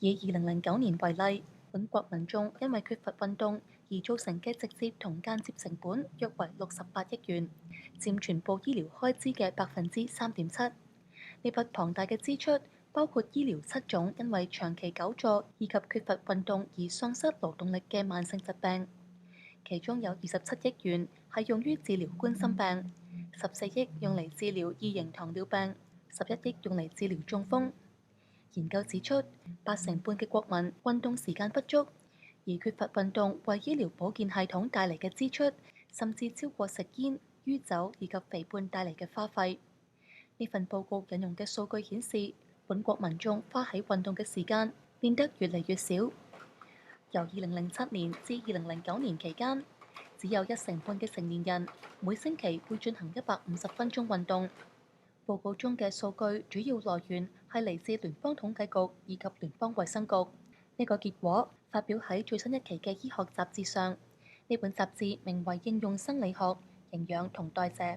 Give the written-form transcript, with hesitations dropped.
以2009年為例，本國民眾因為缺乏運動而造成嘅直接同間接成本約為68億元，佔全部醫療開支嘅3.7%。呢筆龐大嘅支出包括醫療7種因為長期久坐以及缺乏運動而喪失勞動力嘅慢性疾病，其中有27億元係用於治療冠心病，14億用嚟治療二型糖尿病，11億用嚟治療中風。研究指出，80%嘅國民運動時間不足，而缺乏運動為醫療保健系統帶嚟嘅支出，甚至超過食煙、酗酒以及肥胖帶嚟嘅花費。呢份報告引用嘅數據顯示，本國民眾花喺運動嘅時間變得越嚟越少。由2007年至2009年期間，只有1成半嘅成年人每星期會進行150分鐘運動。報告中嘅數據主要來源係嚟自聯邦統計局以及聯邦衛生局。呢個結果發表喺最新一期嘅醫學雜誌上。呢本雜誌名為《應用生理學、營養同代謝》。